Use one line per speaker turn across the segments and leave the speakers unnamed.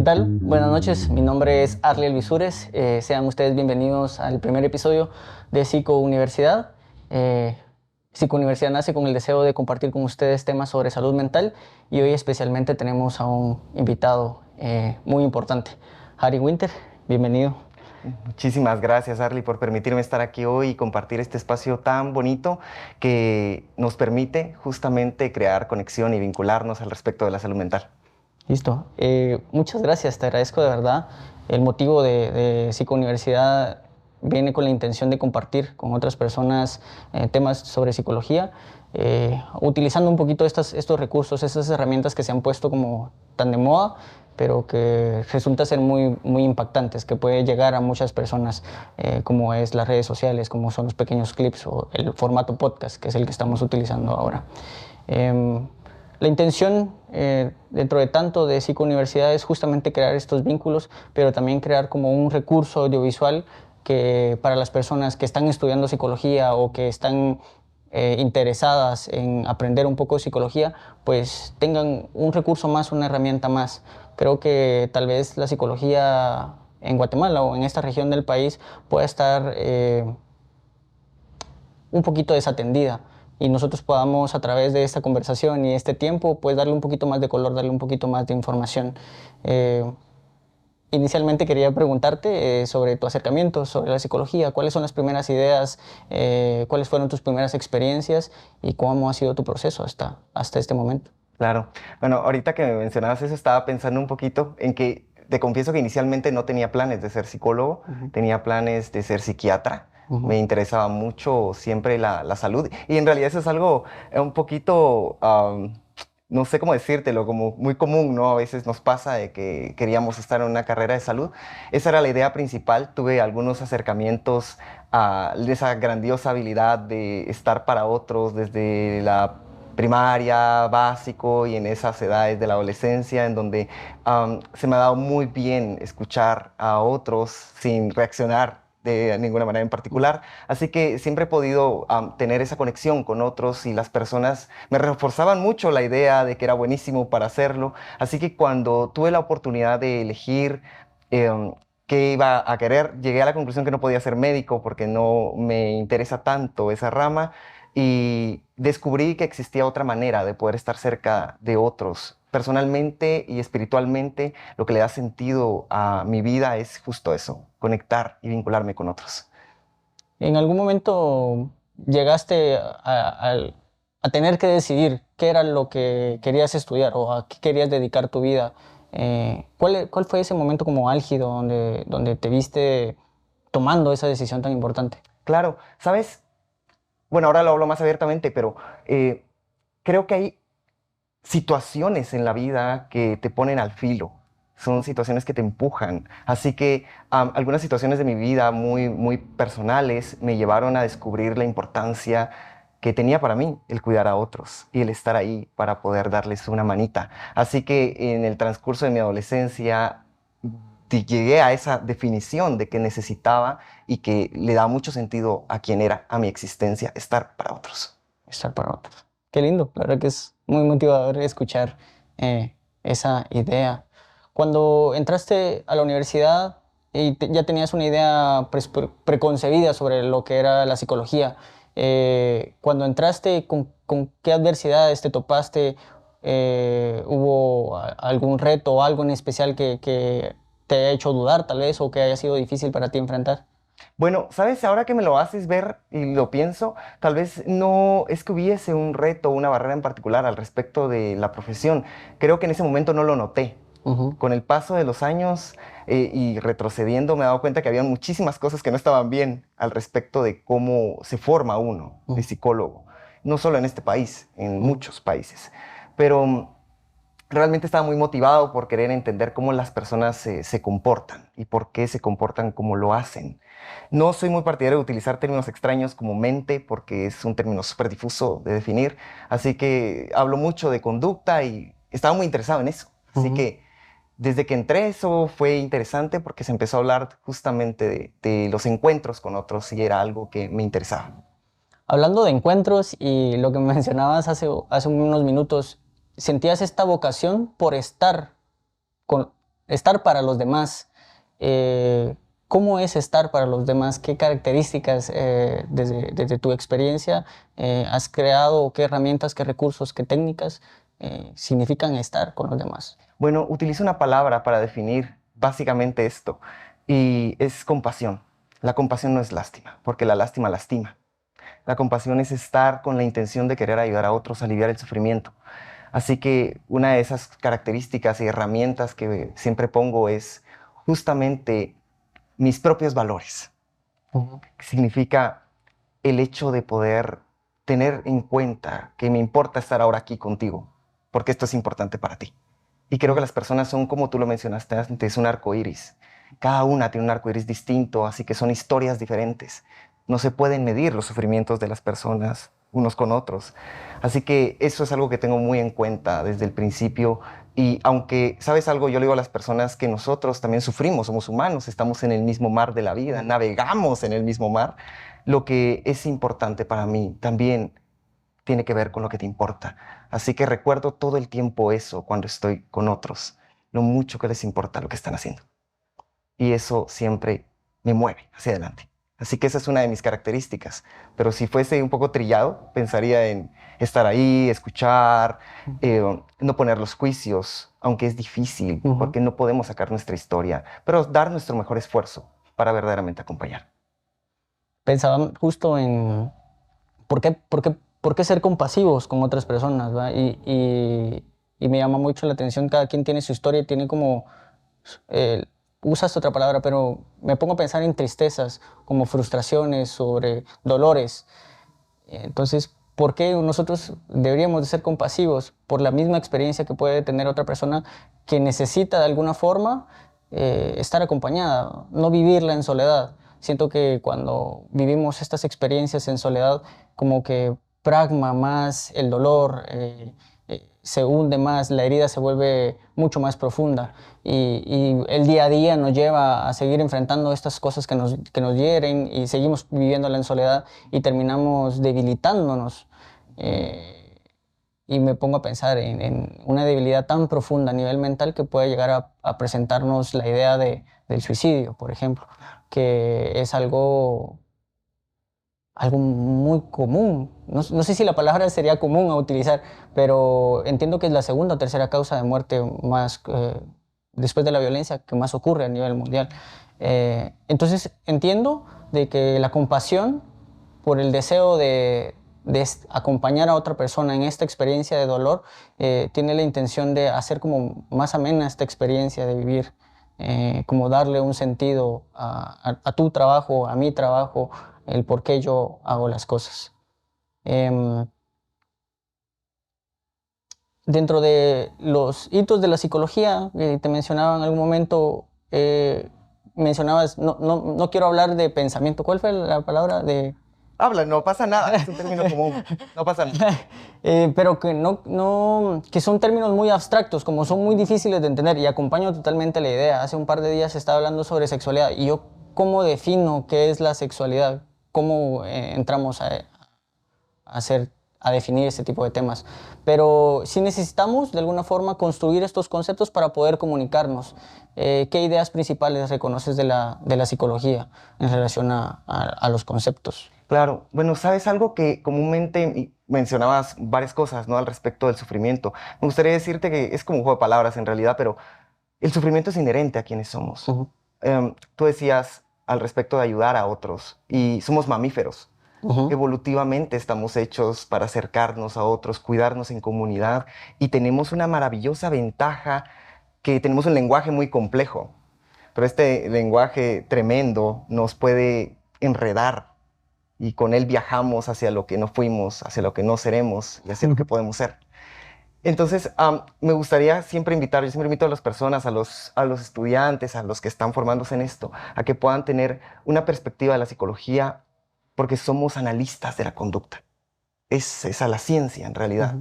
tal? Buenas noches, mi nombre es Arliel Visures. Sean ustedes bienvenidos al primer episodio de Psicouniversidad. Psicouniversidad nace con el deseo de compartir con ustedes temas sobre salud mental y hoy especialmente tenemos a un invitado muy importante, Harry Winter. Bienvenido.
Muchísimas gracias, Arly, por permitirme estar aquí hoy y compartir este espacio tan bonito que nos permite justamente crear conexión y vincularnos al respecto de la salud mental.
Listo. Muchas gracias, te agradezco de verdad. El motivo de Psicouniversidad viene con la intención de compartir con otras personas temas sobre psicología, utilizando un poquito estos recursos, esas herramientas que se han puesto como tan de moda, pero que resulta ser muy impactantes, que puede llegar a muchas personas, como es las redes sociales, como son los pequeños clips o el formato podcast, que es el que estamos utilizando ahora. La intención, dentro de tanto de Psicouniversidad, es justamente crear estos vínculos, pero también crear como un recurso audiovisual que para las personas que están estudiando psicología o que están interesadas en aprender un poco de psicología, pues tengan un recurso más, una herramienta más. Creo que tal vez la psicología en Guatemala o en esta región del país pueda estar un poquito desatendida y nosotros podamos a través de esta conversación y este tiempo pues darle un poquito más de color, darle un poquito más de información. Inicialmente quería preguntarte sobre tu acercamiento, sobre la psicología, cuáles son las primeras ideas, cuáles fueron tus primeras experiencias y cómo ha sido tu proceso hasta este momento.
Claro. Bueno, ahorita que me mencionabas eso, estaba pensando un poquito en que te confieso que inicialmente no tenía planes de ser psicólogo, tenía planes de ser psiquiatra. Me interesaba mucho siempre la salud y en realidad eso es algo un poquito, no sé cómo decírtelo, como muy común, ¿no? A veces nos pasa de que queríamos estar en una carrera de salud. Esa era la idea principal. Tuve algunos acercamientos a esa grandiosa habilidad de estar para otros desde la primaria, básico y en esas edades de la adolescencia en donde se me ha dado muy bien escuchar a otros sin reaccionar de ninguna manera en particular. Así que siempre he podido tener esa conexión con otros y las personas me reforzaban mucho la idea de que era buenísimo para hacerlo. Así que cuando tuve la oportunidad de elegir qué iba a querer, llegué a la conclusión que no podía ser médico porque no me interesa tanto esa rama y descubrí que existía otra manera de poder estar cerca de otros. Personalmente y espiritualmente, lo que le da sentido a mi vida es justo eso, conectar y vincularme con otros.
¿En algún momento llegaste a tener que decidir qué era lo que querías estudiar o a qué querías dedicar tu vida? ¿Cuál fue ese momento como álgido donde te viste tomando esa decisión tan importante?
Claro, ¿sabes? Bueno, ahora lo hablo más abiertamente, pero creo que hay situaciones en la vida que te ponen al filo. Son situaciones que te empujan. Así que algunas situaciones de mi vida muy personales me llevaron a descubrir la importancia que tenía para mí el cuidar a otros y el estar ahí para poder darles una manita. Así que en el transcurso de mi adolescencia llegué a esa definición de que necesitaba y que le da mucho sentido a quien era, a mi existencia, estar para otros.
Estar para otros. Qué lindo, la verdad que es muy motivador escuchar esa idea. Cuando entraste a la universidad y ya tenías una idea preconcebida sobre lo que era la psicología, cuando entraste, ¿con qué adversidades te topaste? ¿Hubo algún reto o algo en especial que te haya hecho dudar tal vez o que haya sido difícil para ti enfrentar?
Bueno, sabes, ahora que me lo haces ver y lo pienso, tal vez no es que hubiese un reto o una barrera en particular al respecto de la profesión. Creo que en ese momento no lo noté.
Ujú.
Con el paso de los años y retrocediendo me he dado cuenta que había muchísimas cosas que no estaban bien al respecto de cómo se forma uno de
Ujú.
psicólogo. No solo en este país, en
Ujú.
muchos países. Pero realmente estaba muy motivado por querer entender cómo las personas se comportan y por qué se comportan como lo hacen. No soy muy partidario de utilizar términos extraños como mente porque es un término súper difuso de definir, así que hablo mucho de conducta y estaba muy interesado en eso. Así
Ujú.
que desde que entré eso fue interesante porque se empezó a hablar justamente de los encuentros con otros y era algo que me interesaba.
Hablando de encuentros y lo que mencionabas hace unos minutos, ¿sentías esta vocación por estar con, estar para los demás. ¿Cómo es estar para los demás? ¿Qué características desde tu experiencia has creado? ¿Qué herramientas, qué recursos, qué técnicas significan estar con los demás?
Bueno, utilizo una palabra para definir básicamente esto y es compasión. La compasión no es lástima, porque la lástima lastima. La compasión es estar con la intención de querer ayudar a otros a aliviar el sufrimiento. Así que una de esas características y herramientas que siempre pongo es justamente mis propios valores. Significa el hecho de poder tener en cuenta que me importa estar ahora aquí contigo, porque esto es importante para ti. Y creo que las personas son, como tú lo mencionaste antes, un arco iris. Cada una tiene un arco iris distinto, así que son historias diferentes. No se pueden medir los sufrimientos de las personas unos con otros. Así que eso es algo que tengo muy en cuenta desde el principio. Y aunque, ¿sabes algo? Yo le digo a las personas que nosotros también sufrimos, somos humanos, estamos en el mismo mar de la vida, navegamos en el mismo mar. Lo que es importante para mí también tiene que ver con lo que te importa. Así que recuerdo todo el tiempo eso cuando estoy con otros, lo mucho que les importa lo que están haciendo. Y eso siempre me mueve hacia adelante. Así que esa es una de mis características. Pero si fuese un poco trillado, pensaría en estar ahí, escuchar, no poner los juicios, aunque es difícil, porque no podemos sacar nuestra historia, pero dar nuestro mejor esfuerzo para verdaderamente acompañar.
Pensaba justo en por qué ser compasivos con otras personas, ¿va? Y me llama mucho la atención, cada quien tiene su historia y tiene como, eh, usas otra palabra, pero me pongo a pensar en tristezas, como frustraciones, sobre dolores. Entonces, ¿por qué nosotros deberíamos de ser compasivos por la misma experiencia que puede tener otra persona que necesita de alguna forma estar acompañada, no vivirla en soledad? Siento que cuando vivimos estas experiencias en soledad, como que pragma más el dolor, se hunde más, la herida se vuelve mucho más profunda y el día a día nos lleva a seguir enfrentando estas cosas que nos hieren y seguimos viviéndola en soledad y terminamos debilitándonos. Y me pongo a pensar en una debilidad tan profunda a nivel mental que puede llegar a presentarnos la idea del suicidio, por ejemplo, que es algo muy común. No sé si la palabra sería común a utilizar, pero entiendo que es la segunda o tercera causa de muerte más, después de la violencia, que más ocurre a nivel mundial. Entonces entiendo de que la compasión por el deseo de acompañar a otra persona en esta experiencia de dolor, tiene la intención de hacer como más amena esta experiencia de vivir, como darle un sentido a tu trabajo, a mi trabajo, el por qué yo hago las cosas. Dentro de los hitos de la psicología, te mencionaba en algún momento, mencionabas, no quiero hablar de pensamiento. ¿Cuál fue la palabra?
Habla, no pasa nada, es un término común, no pasa nada.
Pero que son términos muy abstractos, como son muy difíciles de entender, y acompaño totalmente la idea. Hace un par de días estaba hablando sobre sexualidad, y yo, ¿cómo defino qué es la sexualidad? ¿Cómo entramos hacer, a definir este tipo de temas? Pero sí necesitamos de alguna forma construir estos conceptos para poder comunicarnos. ¿Qué ideas principales reconoces de la psicología en relación a los conceptos?
Claro, bueno, sabes algo que comúnmente mencionabas varias cosas, ¿no? Al respecto del sufrimiento. Me gustaría decirte que es como un juego de palabras en realidad, pero el sufrimiento es inherente a quienes somos. Tú decías al respecto de ayudar a otros y somos mamíferos. Evolutivamente estamos hechos para acercarnos a otros, cuidarnos en comunidad y tenemos una maravillosa ventaja que tenemos un lenguaje muy complejo, pero este lenguaje tremendo nos puede enredar y con él viajamos hacia lo que no fuimos, hacia lo que no seremos y hacia lo que podemos ser. Entonces, me gustaría siempre invitar, yo siempre invito a las personas, a los estudiantes, a los que están formándose en esto, a que puedan tener una perspectiva de la psicología porque somos analistas de la conducta. Es esa la ciencia en realidad.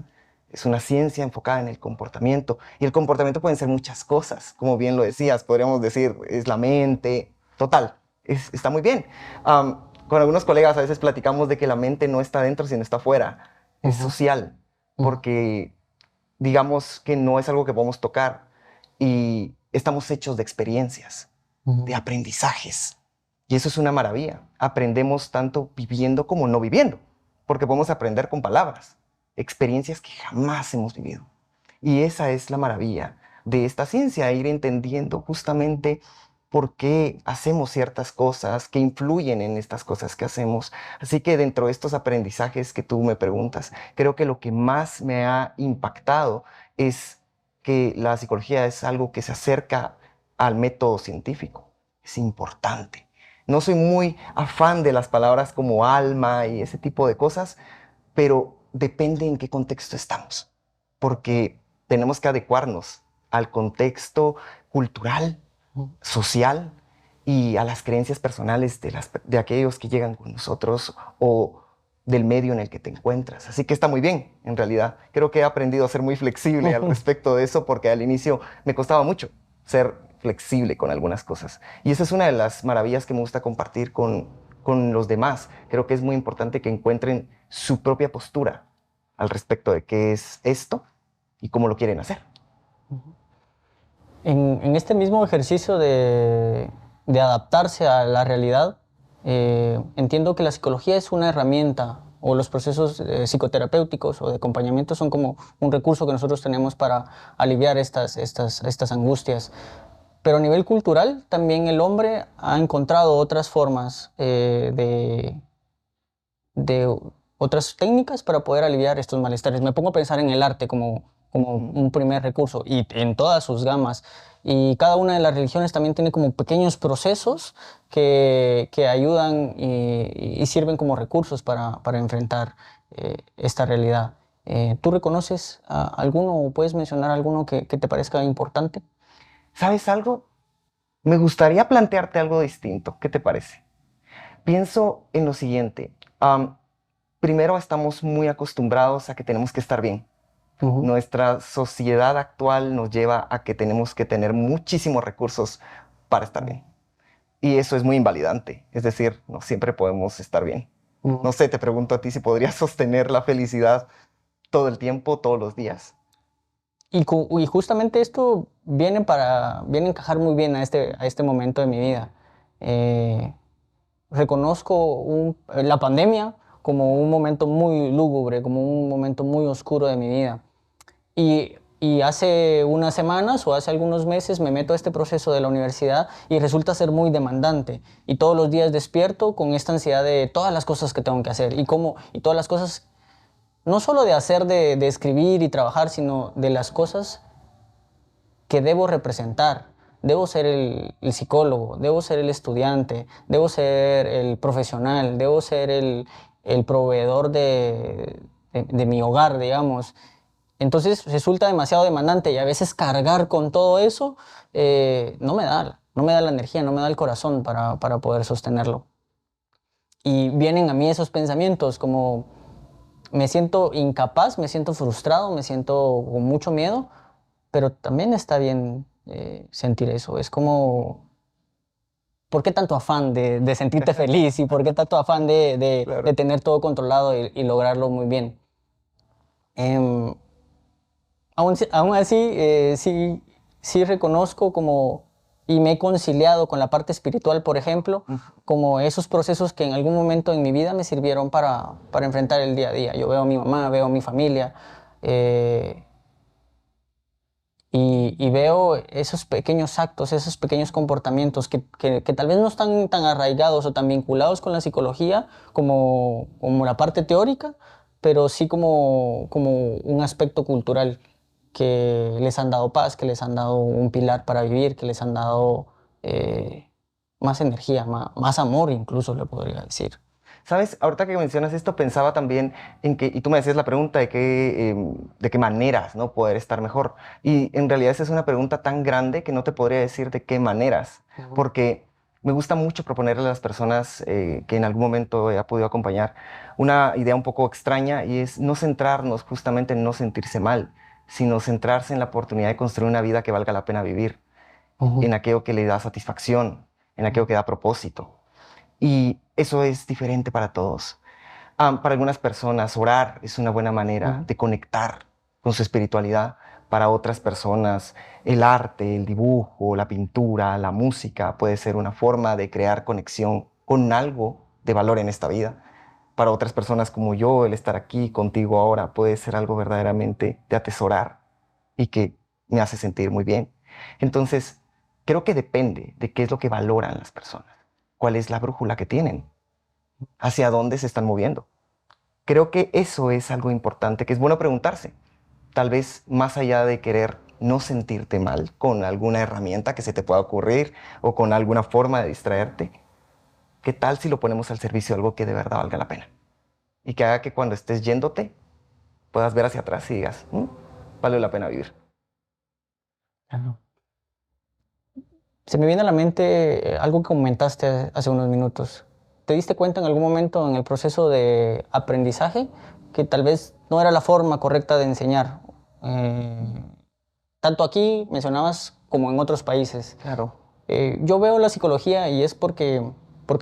Es una ciencia enfocada en el comportamiento. Y el comportamiento pueden ser muchas cosas, como bien lo decías, podríamos decir, es la mente, total, está muy bien. Con algunos colegas a veces platicamos de que la mente no está dentro, sino está afuera. Es social, porque digamos que no es algo que podemos tocar. Y estamos hechos de experiencias, de aprendizajes. Y eso es una maravilla. Aprendemos tanto viviendo como no viviendo, porque podemos aprender con palabras, experiencias que jamás hemos vivido. Y esa es la maravilla de esta ciencia, ir entendiendo justamente por qué hacemos ciertas cosas, que influyen en estas cosas que hacemos. Así que dentro de estos aprendizajes que tú me preguntas, creo que lo que más me ha impactado es que la psicología es algo que se acerca al método científico. Es importante. No soy muy afán de las palabras como alma y ese tipo de cosas, pero depende en qué contexto estamos, porque tenemos que adecuarnos al contexto cultural, social y a las creencias personales de aquellos que llegan con nosotros o del medio en el que te encuentras. Así que está muy bien, en realidad. Creo que he aprendido a ser muy flexible al respecto de eso, porque al inicio me costaba mucho ser flexible con algunas cosas. Y esa es una de las maravillas que me gusta compartir con los demás. Creo que es muy importante que encuentren su propia postura al respecto de qué es esto y cómo lo quieren hacer.
En este mismo ejercicio de adaptarse a la realidad, entiendo que la psicología es una herramienta, o los procesos psicoterapéuticos o de acompañamiento son como un recurso que nosotros tenemos para aliviar estas angustias. Pero a nivel cultural, también el hombre ha encontrado otras formas de otras técnicas para poder aliviar estos malestares. Me pongo a pensar en el arte como un primer recurso y en todas sus gamas. Y cada una de las religiones también tiene como pequeños procesos que ayudan y sirven como recursos para enfrentar esta realidad. ¿Tú reconoces alguno o puedes mencionar alguno que te parezca importante?
¿Sabes algo? Me gustaría plantearte algo distinto. ¿Qué te parece? Pienso en lo siguiente. Primero, estamos muy acostumbrados a que tenemos que estar bien. Nuestra sociedad actual nos lleva a que tenemos que tener muchísimos recursos para estar bien. Y eso es muy invalidante. Es decir, no siempre podemos estar bien. No sé, te pregunto a ti si podrías sostener la felicidad todo el tiempo, todos los días.
Y justamente esto viene a encajar muy bien a este momento de mi vida. Reconozco la pandemia como un momento muy lúgubre, como un momento muy oscuro de mi vida. Y hace unas semanas o hace algunos meses me meto a este proceso de la universidad y resulta ser muy demandante. Y todos los días despierto con esta ansiedad de todas las cosas que tengo que hacer y todas las cosas, no solo de hacer, de escribir y trabajar, sino de las cosas que debo representar. Debo ser el psicólogo, debo ser el estudiante, debo ser el profesional, debo ser el proveedor de mi hogar, digamos. Entonces resulta demasiado demandante y a veces cargar con todo eso no me da la energía, no me da el corazón para poder sostenerlo. Y vienen a mí esos pensamientos como me siento incapaz, me siento frustrado, me siento con mucho miedo, pero también está bien sentir eso. Es como, ¿por qué tanto afán de sentirte feliz y por qué tanto afán de
Claro.
tener todo controlado y lograrlo muy bien? Em, aún así, sí reconozco y me he conciliado con la parte espiritual, por ejemplo, como esos procesos que en algún momento en mi vida me sirvieron para enfrentar el día a día. Yo veo a mi mamá, veo a mi familia, eh, y veo esos pequeños actos, esos pequeños comportamientos que tal vez no están tan arraigados o tan vinculados con la psicología como la parte teórica, pero sí como un aspecto cultural que les han dado paz, que les han dado un pilar para vivir, que les han dado más energía, más amor incluso, le podría decir.
¿Sabes? Ahorita que mencionas esto, pensaba también en que, y tú me decías la pregunta de qué maneras, ¿no? Poder estar mejor. Y en realidad esa es una pregunta tan grande que no te podría decir de qué maneras, porque me gusta mucho proponerle a las personas que en algún momento he podido acompañar una idea un poco extraña y es no centrarnos justamente en no sentirse mal, sino centrarse en la oportunidad de construir una vida que valga la pena vivir, en aquello que le da satisfacción, en aquello que da propósito. Y eso es diferente para todos. Para algunas personas, orar es una buena manera de conectar con su espiritualidad. Para otras personas, el arte, el dibujo, la pintura, la música puede ser una forma de crear conexión con algo de valor en esta vida. Para otras personas como yo, el estar aquí contigo ahora puede ser algo verdaderamente de atesorar y que me hace sentir muy bien. Entonces, creo que depende de qué es lo que valoran las personas, cuál es la brújula que tienen, hacia dónde se están moviendo. Creo que eso es algo importante, que es bueno preguntarse. Tal vez más allá de querer no sentirte mal con alguna herramienta que se te pueda ocurrir o con alguna forma de distraerte, ¿qué tal si lo ponemos al servicio de algo que de verdad valga la pena? Y que haga que cuando estés yéndote puedas ver hacia atrás y digas, vale la pena vivir.
Claro. Se me viene a la mente algo que comentaste hace unos minutos. ¿Te diste cuenta en algún momento en el proceso de aprendizaje que tal vez no era la forma correcta de enseñar? Tanto aquí mencionabas como en otros países.
Claro.
Yo veo la psicología y es porque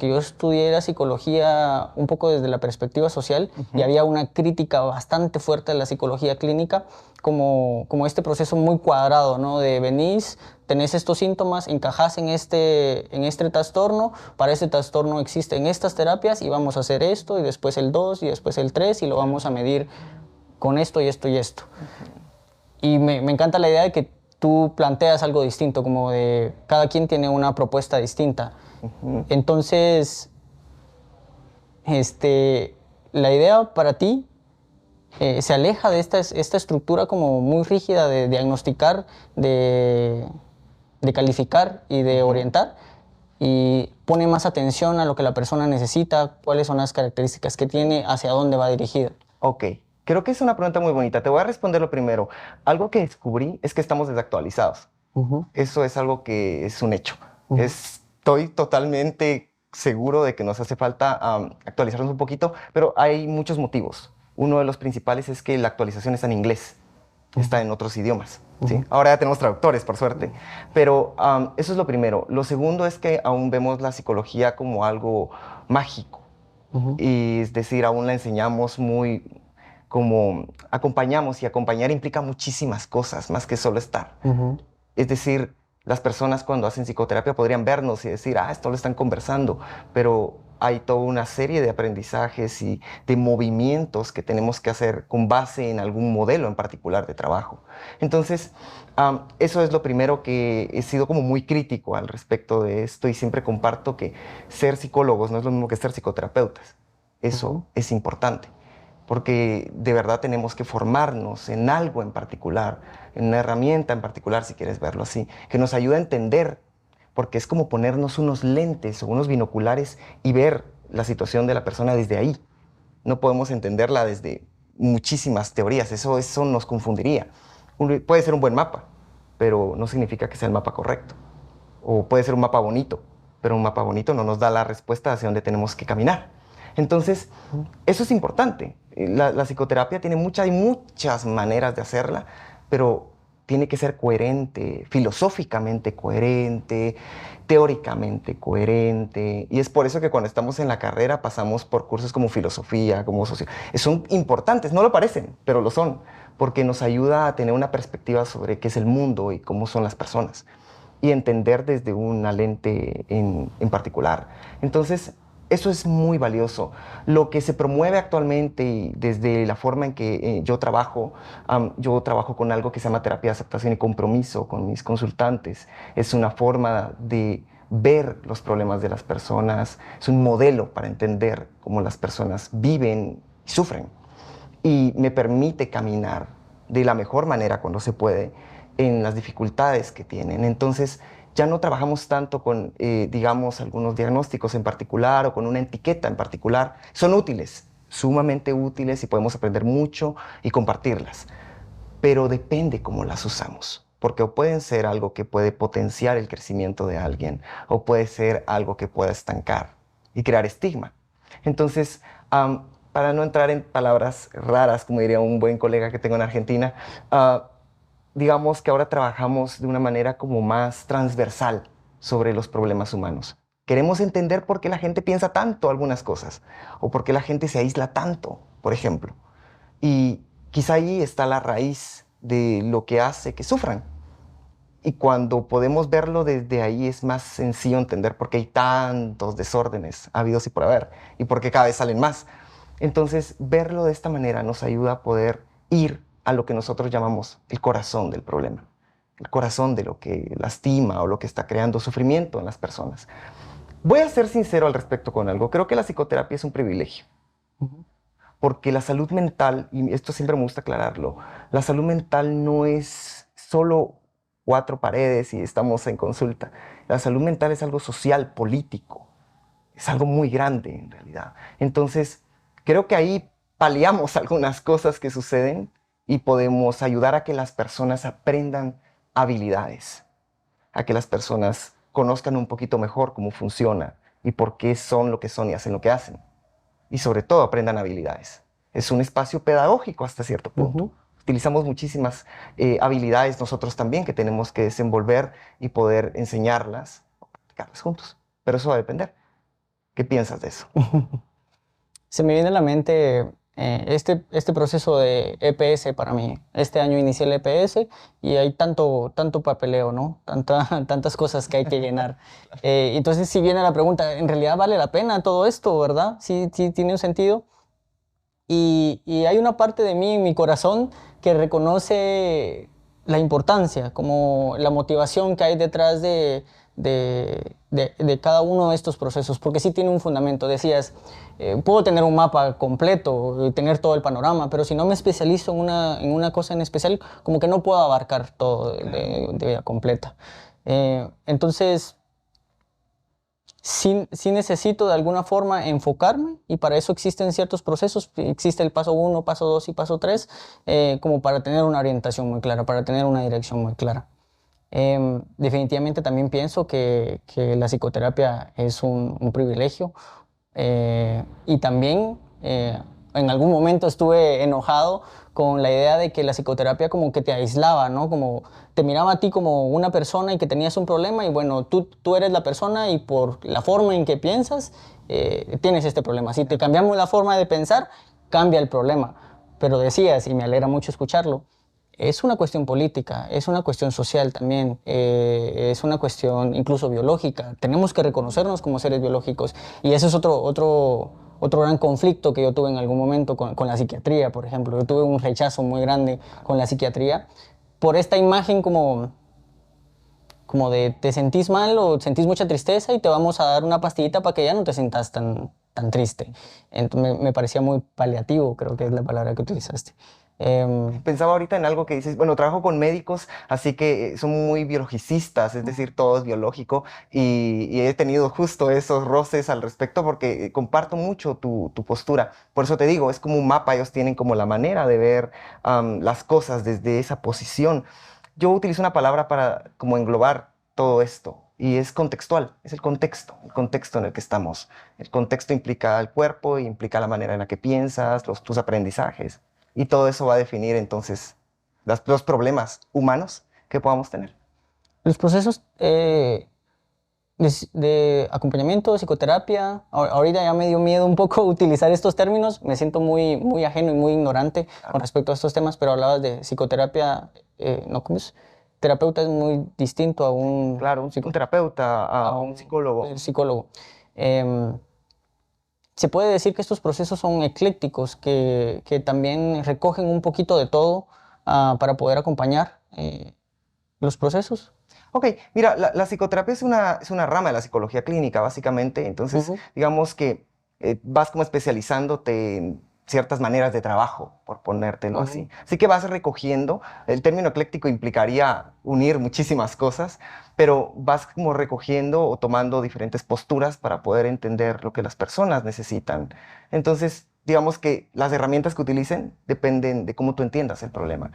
yo estudié la psicología un poco desde la perspectiva social y había una crítica bastante fuerte de la psicología clínica como este proceso muy cuadrado, ¿no? De venís, tenés estos síntomas, encajás en este trastorno, para este trastorno existen estas terapias y vamos a hacer esto y después el 2 y después el 3 y lo vamos a medir con esto y esto y esto. Y me encanta la idea de que tú planteas algo distinto, como de cada quien tiene una propuesta distinta. Entonces, la idea para ti se aleja de esta estructura como muy rígida de diagnosticar, de calificar y de orientar, y pone más atención a lo que la persona necesita, cuáles son las características que tiene, hacia dónde va dirigida.
Ok, creo que es una pregunta muy bonita. Te voy a responder lo primero. Algo que descubrí es que estamos desactualizados. Eso es algo que es un hecho. Estoy totalmente seguro de que nos hace falta actualizarnos un poquito, pero hay muchos motivos. Uno de los principales es que la actualización está en inglés, está en otros idiomas. ¿Sí? Ahora ya tenemos traductores, por suerte. Pero eso es lo primero. Lo segundo es que aún vemos la psicología como algo mágico. Y es decir, aún la enseñamos muy como acompañamos, y acompañar implica muchísimas cosas, más que solo estar. Es decir, las personas cuando hacen psicoterapia podrían vernos y decir, esto lo están conversando, pero hay toda una serie de aprendizajes y de movimientos que tenemos que hacer con base en algún modelo en particular de trabajo. Entonces, eso es lo primero que he sido como muy crítico al respecto de esto, y siempre comparto que ser psicólogos no es lo mismo que ser psicoterapeutas. Eso es importante, porque de verdad tenemos que formarnos en algo en particular, en una herramienta en particular, si quieres verlo así, que nos ayude a entender, porque es como ponernos unos lentes o unos binoculares y ver la situación de la persona desde ahí. No podemos entenderla desde muchísimas teorías, eso nos confundiría. Puede ser un buen mapa, pero no significa que sea el mapa correcto. O puede ser un mapa bonito, pero un mapa bonito no nos da la respuesta hacia dónde tenemos que caminar. Entonces, eso es importante. La psicoterapia tiene hay muchas maneras de hacerla, pero tiene que ser coherente, filosóficamente coherente, teóricamente coherente. Y es por eso que cuando estamos en la carrera pasamos por cursos como filosofía, como sociología. Son importantes, no lo parecen, pero lo son, porque nos ayuda a tener una perspectiva sobre qué es el mundo y cómo son las personas, y entender desde una lente en particular. Entonces, eso es muy valioso. Lo que se promueve actualmente, y desde la forma en que yo trabajo con algo que se llama terapia de aceptación y compromiso con mis consultantes. Es una forma de ver los problemas de las personas, es un modelo para entender cómo las personas viven y sufren. Y me permite caminar de la mejor manera cuando se puede en las dificultades que tienen. Entonces, ya no trabajamos tanto con, digamos, algunos diagnósticos en particular o con una etiqueta en particular. Son útiles, sumamente útiles, y podemos aprender mucho y compartirlas. Pero depende cómo las usamos, porque o pueden ser algo que puede potenciar el crecimiento de alguien, o puede ser algo que pueda estancar y crear estigma. Entonces, para no entrar en palabras raras, como diría un buen colega que tengo en Argentina, digamos que ahora trabajamos de una manera como más transversal sobre los problemas humanos. Queremos entender por qué la gente piensa tanto algunas cosas, o por qué la gente se aísla tanto, por ejemplo. Y quizá ahí está la raíz de lo que hace que sufran. Y cuando podemos verlo desde ahí es más sencillo entender por qué hay tantos desórdenes habidos y por haber, y por qué cada vez salen más. Entonces, verlo de esta manera nos ayuda a poder ir a lo que nosotros llamamos el corazón del problema, el corazón de lo que lastima o lo que está creando sufrimiento en las personas. Voy a ser sincero al respecto con algo. Creo que la psicoterapia es un privilegio. Porque la salud mental, y esto siempre me gusta aclararlo, la salud mental no es solo 4 paredes y estamos en consulta. La salud mental es algo social, político. Es algo muy grande en realidad. Entonces, creo que ahí paliamos algunas cosas que suceden y podemos ayudar a que las personas aprendan habilidades, a que las personas conozcan un poquito mejor cómo funciona y por qué son lo que son y hacen lo que hacen. Y sobre todo aprendan habilidades. Es un espacio pedagógico hasta cierto punto. Utilizamos muchísimas habilidades nosotros también que tenemos que desenvolver y poder enseñarlas o practicarlas juntos. Pero eso va a depender. ¿Qué piensas de eso?
Se me viene a la mente este proceso de EPS para mí. Este año inicié el EPS y hay tanto papeleo, ¿no? Tantas cosas que hay que llenar. Entonces, si viene la pregunta, ¿en realidad vale la pena todo esto, verdad? Sí, sí tiene un sentido. Y hay una parte de mí, mi corazón, que reconoce la importancia, como la motivación que hay detrás de cada uno de estos procesos, porque sí tiene un fundamento. Decías, puedo tener un mapa completo, tener todo el panorama, pero si no me especializo en una cosa en especial, como que no puedo abarcar todo de vida completa. Entonces, sí necesito de alguna forma enfocarme y para eso existen ciertos procesos. Existe el paso 1, paso 2 y paso 3, como para tener una orientación muy clara, para tener una dirección muy clara. Definitivamente también pienso que la psicoterapia es un privilegio y también en algún momento estuve enojado con la idea de que la psicoterapia como que te aislaba, ¿no? Como te miraba a ti como una persona y que tenías un problema y bueno, tú eres la persona y por la forma en que piensas tienes este problema. Si te cambiamos la forma de pensar, cambia el problema. Pero decías, y me alegra mucho escucharlo, es una cuestión política, es una cuestión social también, es una cuestión incluso biológica. Tenemos que reconocernos como seres biológicos y ese es otro gran conflicto que yo tuve en algún momento con la psiquiatría, por ejemplo. Yo tuve un rechazo muy grande con la psiquiatría por esta imagen como de te sentís mal o sentís mucha tristeza y te vamos a dar una pastillita para que ya no te sientas tan triste. Entonces me parecía muy paliativo, creo que es la palabra que utilizaste.
Pensaba ahorita en algo que dices, bueno, trabajo con médicos, así que son muy biologicistas, es decir, todo es biológico, y he tenido justo esos roces al respecto porque comparto mucho tu postura. Por eso te digo, es como un mapa, ellos tienen como la manera de ver las cosas desde esa posición. Yo utilizo una palabra para como englobar todo esto, y es contextual, es el contexto en el que estamos. El contexto implica el cuerpo, implica la manera en la que piensas, tus aprendizajes. Y todo eso va a definir entonces los problemas humanos que podamos tener.
Los procesos de acompañamiento, psicoterapia, ahorita ya me dio miedo un poco utilizar estos términos, me siento muy ajeno y muy ignorante con respecto a estos temas, pero hablabas de psicoterapia, no, ¿cómo es? Terapeuta es muy distinto a un...
Claro, un terapeuta, a un psicólogo.
Psicólogo. Se puede decir que estos procesos son eclécticos, que también recogen un poquito de todo para poder acompañar los procesos.
Ok, mira, la psicoterapia es una rama de la psicología clínica, básicamente. Entonces, digamos que vas como especializándote en ciertas maneras de trabajo, por ponértelo así. Así que vas recogiendo, el término ecléctico implicaría unir muchísimas cosas, pero vas como recogiendo o tomando diferentes posturas para poder entender lo que las personas necesitan. Entonces, digamos que las herramientas que utilicen dependen de cómo tú entiendas el problema.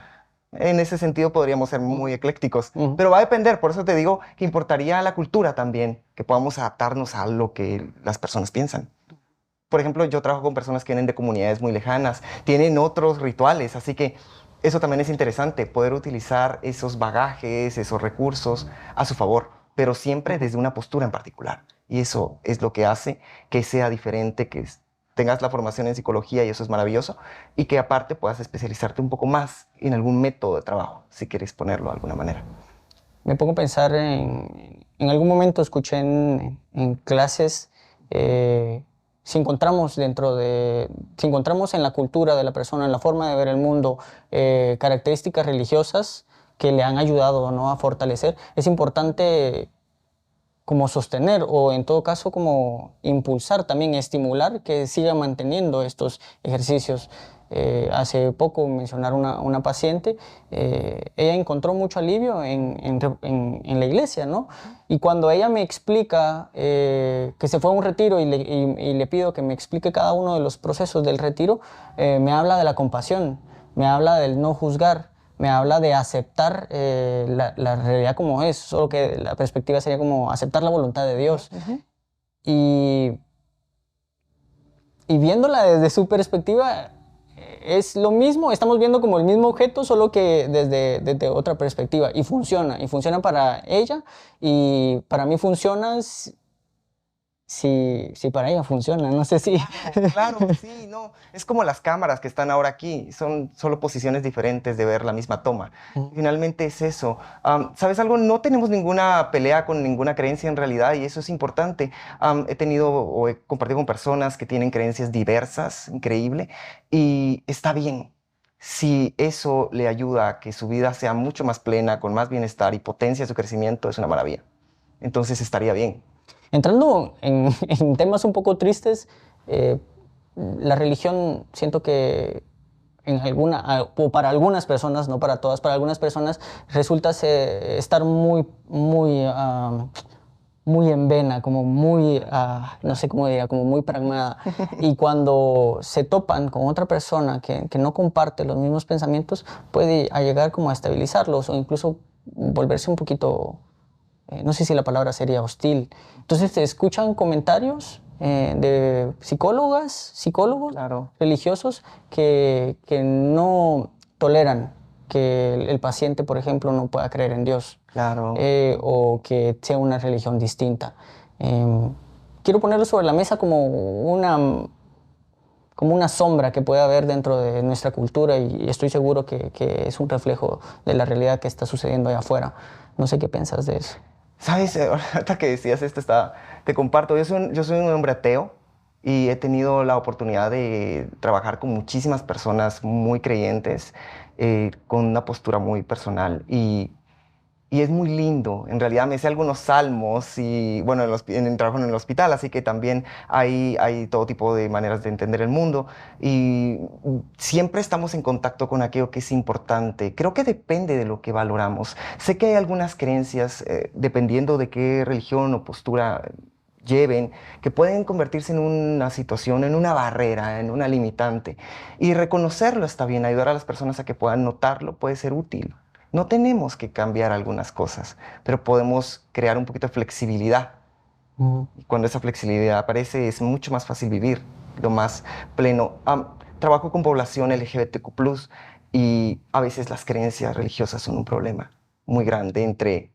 En ese sentido podríamos ser muy eclécticos, pero va a depender, por eso te digo que importaría la cultura también, que podamos adaptarnos a lo que las personas piensan. Por ejemplo, yo trabajo con personas que vienen de comunidades muy lejanas, tienen otros rituales, así que eso también es interesante, poder utilizar esos bagajes, esos recursos a su favor, pero siempre desde una postura en particular. Y eso es lo que hace que sea diferente, que tengas la formación en psicología y eso es maravilloso, y que aparte puedas especializarte un poco más en algún método de trabajo, si quieres ponerlo de alguna manera.
Me pongo a pensar en algún momento escuché en clases, si encontramos si encontramos en la cultura de la persona, en la forma de ver el mundo, características religiosas que le han ayudado, ¿no?, a fortalecer, es importante como sostener o en todo caso como impulsar también, estimular que siga manteniendo estos ejercicios. Hace poco mencionaron una paciente, ella encontró mucho alivio en la iglesia, ¿no? Y cuando ella me explica que se fue a un retiro y le pido que me explique cada uno de los procesos del retiro, me habla de la compasión, me habla del no juzgar, me habla de aceptar la realidad como es, solo que la perspectiva sería como aceptar la voluntad de Dios. Y, y viéndola desde su perspectiva, es lo mismo, estamos viendo como el mismo objeto, solo que desde otra perspectiva. Y funciona para ella, y para mí funciona si para ella funciona, no sé si...
Claro, sí, no. Es como las cámaras que están ahora aquí. Son solo posiciones diferentes de ver la misma toma. Finalmente es eso. ¿Sabes algo? No tenemos ninguna pelea con ninguna creencia en realidad y eso es importante. He tenido o he compartido con personas que tienen creencias diversas, increíble, y está bien. Si eso le ayuda a que su vida sea mucho más plena, con más bienestar y potencia su crecimiento, es una maravilla. Entonces estaría bien.
Entrando en temas un poco tristes, la religión siento que o para algunas personas, no para todas, para algunas personas resulta estar muy en vena, como muy, no sé cómo diría, como muy pragmada. Y cuando se topan con otra persona que no comparte los mismos pensamientos, puede llegar como a estabilizarlos o incluso volverse un poquito, no sé si la palabra sería hostil. Entonces te escuchan comentarios de psicólogos
Claro.
religiosos que no toleran que el paciente, por ejemplo, no pueda creer en Dios,
Claro.
o que sea una religión distinta. Quiero ponerlo sobre la mesa como una sombra que puede haber dentro de nuestra cultura, y estoy seguro que es un reflejo de la realidad que está sucediendo allá afuera. No sé qué piensas de eso.
Sabes, ahorita que decías esto, te comparto, yo soy un hombre ateo y he tenido la oportunidad de trabajar con muchísimas personas muy creyentes, con una postura muy personal y es muy lindo. En realidad me sé algunos salmos y bueno, trabajo en el hospital, así que también hay todo tipo de maneras de entender el mundo y siempre estamos en contacto con aquello que es importante. Creo que depende de lo que valoramos. Sé que hay algunas creencias, dependiendo de qué religión o postura lleven, que pueden convertirse en una situación, en una barrera, en una limitante. Y reconocerlo está bien, ayudar a las personas a que puedan notarlo puede ser útil. No tenemos que cambiar algunas cosas, pero podemos crear un poquito de flexibilidad. Y cuando esa flexibilidad aparece, es mucho más fácil vivir, lo más pleno. Trabajo con población LGBTQ+, y a veces las creencias religiosas son un problema muy grande entre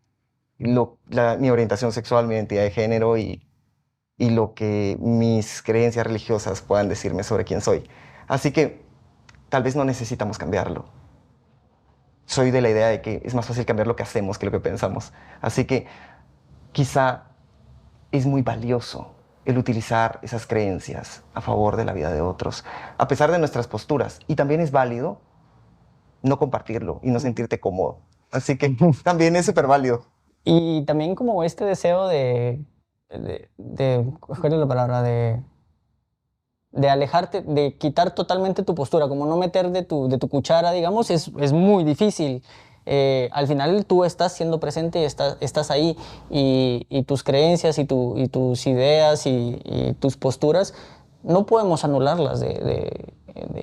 mi orientación sexual, mi identidad de género y lo que mis creencias religiosas puedan decirme sobre quién soy. Así que tal vez no necesitamos cambiarlo. Soy de la idea de que es más fácil cambiar lo que hacemos que lo que pensamos. Así que quizá es muy valioso el utilizar esas creencias a favor de la vida de otros, a pesar de nuestras posturas. Y también es válido no compartirlo y no sentirte cómodo. Así que también es súper válido.
Y también como este deseo ¿cuál es la palabra? De alejarte, de quitar totalmente tu postura, como no meter de tu cuchara, digamos, es muy difícil. Al final tú estás siendo presente y estás ahí, y tus creencias y tus ideas y tus posturas no podemos anularlas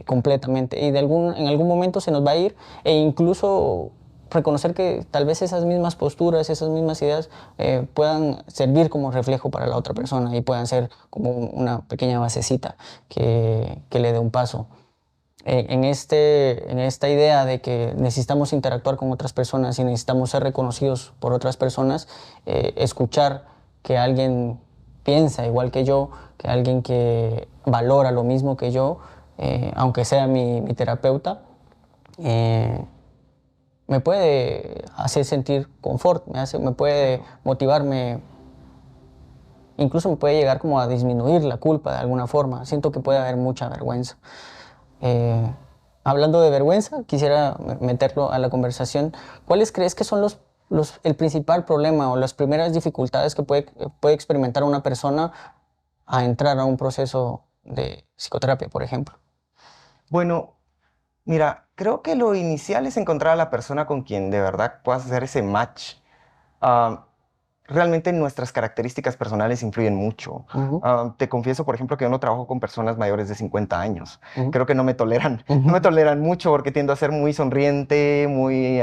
completamente, y en algún momento se nos va a ir, e incluso reconocer que tal vez esas mismas posturas, esas mismas ideas puedan servir como reflejo para la otra persona y puedan ser como una pequeña basecita que le dé un paso. En esta idea de que necesitamos interactuar con otras personas y necesitamos ser reconocidos por otras personas, escuchar que alguien piensa igual que yo, que alguien que valora lo mismo que yo, aunque sea mi terapeuta, me puede hacer sentir confort, me puede motivarme, incluso me puede llegar como a disminuir la culpa de alguna forma. Siento que puede haber mucha vergüenza. Hablando de vergüenza, quisiera meterlo a la conversación. ¿Cuáles crees que son el principal problema o las primeras dificultades que puede experimentar una persona a entrar a un proceso de psicoterapia, por ejemplo?
Bueno, mira, creo que lo inicial es encontrar a la persona con quien de verdad puedas hacer ese match. Ah, Realmente nuestras características personales influyen mucho.
Ujú,
Te confieso, por ejemplo, que yo no trabajo con personas mayores de 50 años.
ujú,
Creo que no me toleran, no
ujú,
me toleran mucho porque tiendo a ser muy sonriente, muy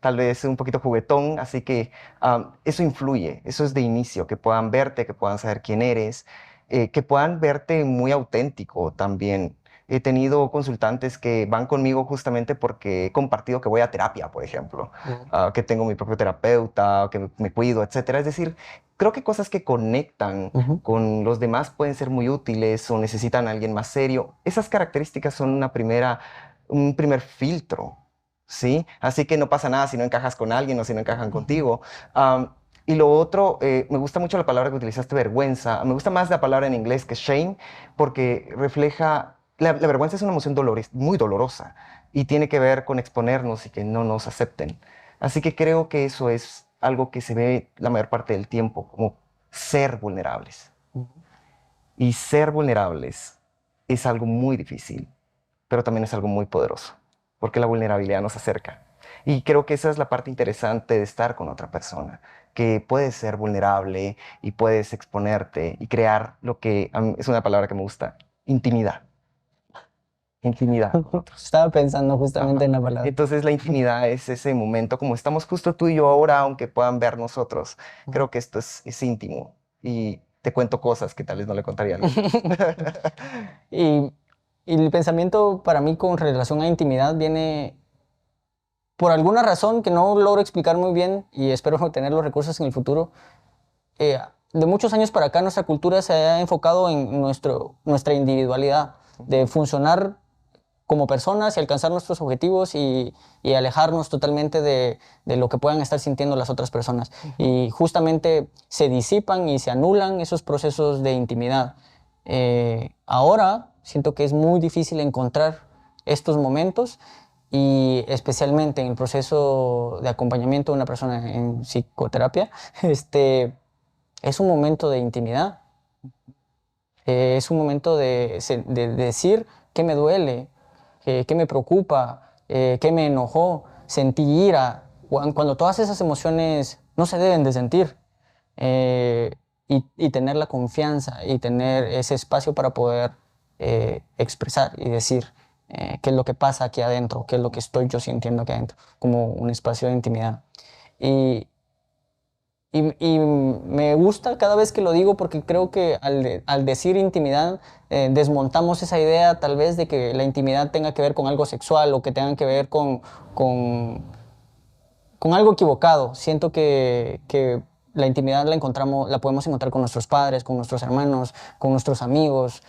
tal vez un poquito juguetón, así que eso influye, eso es de inicio, que puedan verte, que puedan saber quién eres, que puedan verte muy auténtico también. He tenido consultantes que van conmigo justamente porque he compartido que voy a terapia, por ejemplo,
ujú,
que tengo mi propio terapeuta, que me cuido, etcétera. Es decir, creo que cosas que conectan
ujú.
con los demás pueden ser muy útiles o necesitan a alguien más serio. Esas características son un primer filtro, ¿sí? Así que no pasa nada si no encajas con alguien o si no encajan contigo. Am, y lo otro, me gusta mucho la palabra que utilizaste, vergüenza. Me gusta más la palabra en inglés que shame, porque refleja, la vergüenza es una emoción muy dolorosa y tiene que ver con exponernos y que no nos acepten. Así que creo que eso es algo que se ve la mayor parte del tiempo, como ser vulnerables. Y ser vulnerables es algo muy difícil, pero también es algo muy poderoso, porque la vulnerabilidad nos acerca. Y creo que esa es la parte interesante de estar con otra persona, que puedes ser vulnerable y puedes exponerte y crear lo que es una palabra que me gusta, intimidad. Intimidad con otros.
Estaba pensando justamente
Ajá.
en la palabra.
Entonces la intimidad es ese momento, como estamos justo tú y yo ahora, aunque puedan ver nosotros.
Ujú.
Creo que esto es íntimo y te cuento cosas que tal vez no le contaría a alguien más.
Y, y el pensamiento para mí con relación a intimidad viene por alguna razón que no logro explicar muy bien y espero tener los recursos en el futuro. eh, de muchos años para acá nuestra cultura se ha enfocado en nuestra individualidad, de funcionar como personas y alcanzar nuestros objetivos y alejarnos totalmente de lo que puedan estar sintiendo las otras personas.
Ujú.
Y justamente se disipan y se anulan esos procesos de intimidad. Ahora siento que es muy difícil encontrar estos momentos y especialmente en el proceso de acompañamiento de una persona en psicoterapia, es un momento de intimidad, es un momento de decir qué me duele, qué me preocupa, qué me enojó, sentí ira, cuando todas esas emociones no se deben de sentir, eh, y tener la confianza y tener ese espacio para poder expresar y decir qué es lo que pasa aquí adentro, qué es lo que estoy yo sintiendo aquí adentro, como un espacio de intimidad. Y, y me gusta cada vez que lo digo porque creo que al decir intimidad desmontamos esa idea tal vez de que la intimidad tenga que ver con algo sexual o que tenga que ver con, con algo equivocado. Siento que la intimidad la podemos encontrar con nuestros padres, con nuestros hermanos, con nuestros amigos,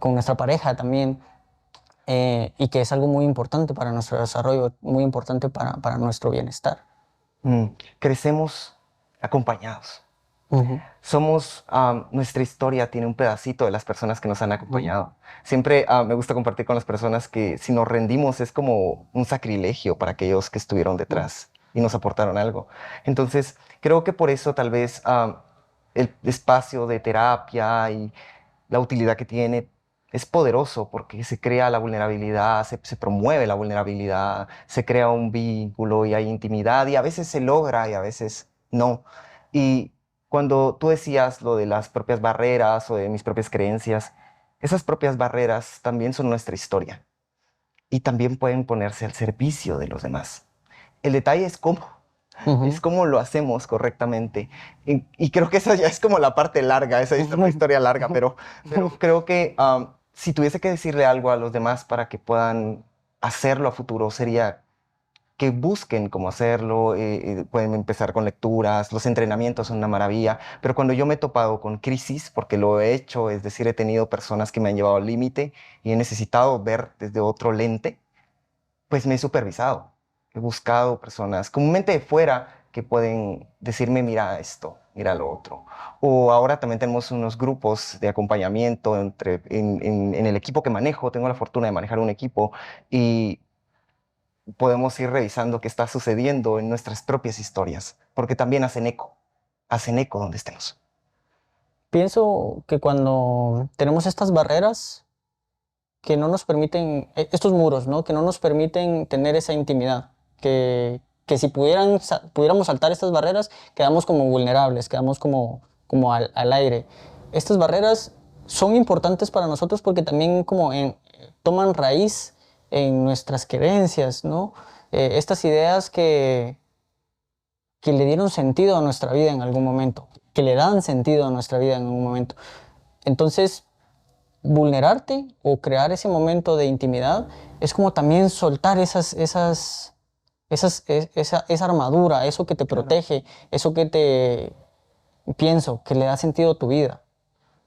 con nuestra pareja también. Y que es algo muy importante para nuestro desarrollo, muy importante para nuestro bienestar.
Mm, Crecemos acompañados.
Ujú,
Nuestra historia tiene un pedacito de las personas que nos han
ujú,
acompañado. Siempre me gusta compartir con las personas que si nos rendimos es como un sacrilegio para aquellos que estuvieron
ujú.
detrás y nos aportaron algo. Entonces, creo que por eso tal vez el espacio de terapia y la utilidad que tiene es poderoso porque se crea la vulnerabilidad, se promueve la vulnerabilidad, se crea un vínculo y hay intimidad y a veces se logra y a veces no. Y cuando tú decías lo de las propias barreras o de mis propias creencias, esas propias barreras también son nuestra historia y también pueden ponerse al servicio de los demás. El detalle es
Ujú.
cómo lo hacemos correctamente. Y creo que esa ya es como la parte larga, esa es una historia larga, pero creo que si tuviese que decirle algo a los demás para que puedan hacerlo a futuro, sería que busquen cómo hacerlo, pueden empezar con lecturas, los entrenamientos son una maravilla, pero cuando yo me he topado con crisis, porque lo he hecho, es decir, he tenido personas que me han llevado al límite y he necesitado ver desde otro lente, pues me he supervisado. He buscado personas comúnmente de fuera que pueden decirme, mira esto, mira lo otro. O ahora también tenemos unos grupos de acompañamiento en el equipo que manejo. Tengo la fortuna de manejar un equipo y podemos ir revisando qué está sucediendo en nuestras propias historias, porque también hacen eco donde estemos.
Pienso que cuando tenemos estas barreras que no nos permiten, estos muros, ¿no? Que no nos permiten tener esa intimidad, que si pudiéramos saltar estas barreras, quedamos como vulnerables, quedamos como al aire. Estas barreras son importantes para nosotros porque también toman raíz en nuestras creencias, ¿no? Estas ideas que le dieron sentido a nuestra vida en algún momento, que le dan sentido a nuestra vida en algún momento. Entonces, vulnerarte o crear ese momento de intimidad es como también soltar esa armadura, eso que te protege, eso que le da sentido a tu vida.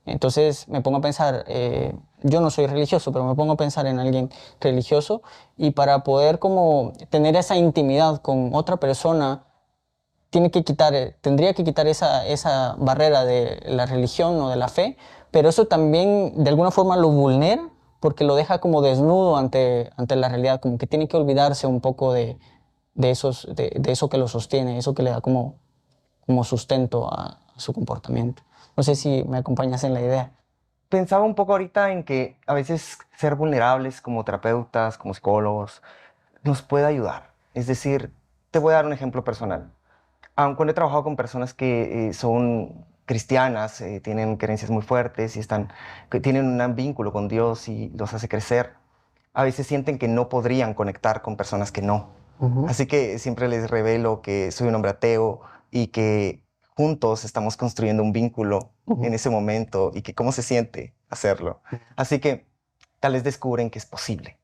Entonces me pongo a pensar, yo no soy religioso, pero me pongo a pensar en alguien religioso y para poder como tener esa intimidad con otra persona, tendría que quitar esa barrera de la religión o de la fe, pero eso también de alguna forma lo vulnera porque lo deja como desnudo ante la realidad, como que tiene que olvidarse un poco de eso que lo sostiene, eso que le da como sustento a su comportamiento. No sé si me acompañas en la idea.
Pensaba un poco ahorita en que a veces ser vulnerables como terapeutas, como psicólogos, nos puede ayudar. Es decir, te voy a dar un ejemplo personal. Aun cuando he trabajado con personas que son cristianas, tienen creencias muy fuertes y que tienen un vínculo con Dios y los hace crecer, a veces sienten que no podrían conectar con personas que no.
Ujú.
Así que siempre les revelo que soy un hombre ateo y que juntos estamos construyendo un vínculo en
Ujú.
ese momento y que cómo se siente hacerlo. Así que tal vez descubren que es posible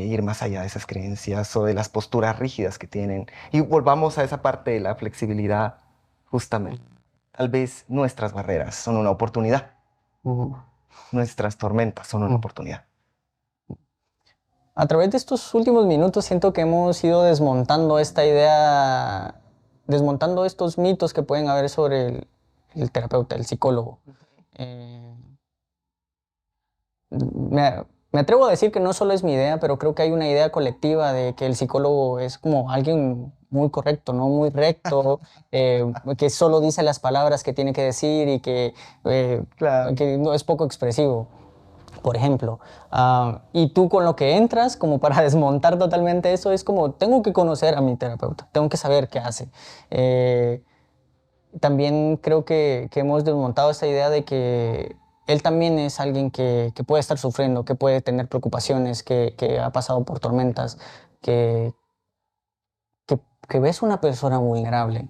ir más allá de esas creencias o de las posturas rígidas que tienen. Y volvamos a esa parte de la flexibilidad, justamente. Tal vez nuestras barreras son una oportunidad,
Ujú.
nuestras tormentas son una
Ujú.
oportunidad.
A través de estos últimos minutos siento que hemos ido desmontando esta idea, desmontando estos mitos que pueden haber sobre el terapeuta, el psicólogo. Eh, me, me atrevo a decir que no solo es mi idea, pero creo que hay una idea colectiva de que el psicólogo es como alguien muy correcto, ¿no? Muy recto, que solo dice las palabras que tiene que decir y eh,
Claro.
que no es poco expresivo. Por ejemplo, y tú con lo que entras, como para desmontar totalmente eso, es como, tengo que conocer a mi terapeuta, tengo que saber qué hace. Eh, También creo que hemos desmontado esta idea de que él también es alguien que puede estar sufriendo, que puede tener preocupaciones, que ha pasado por tormentas, que, que, que ves una persona vulnerable,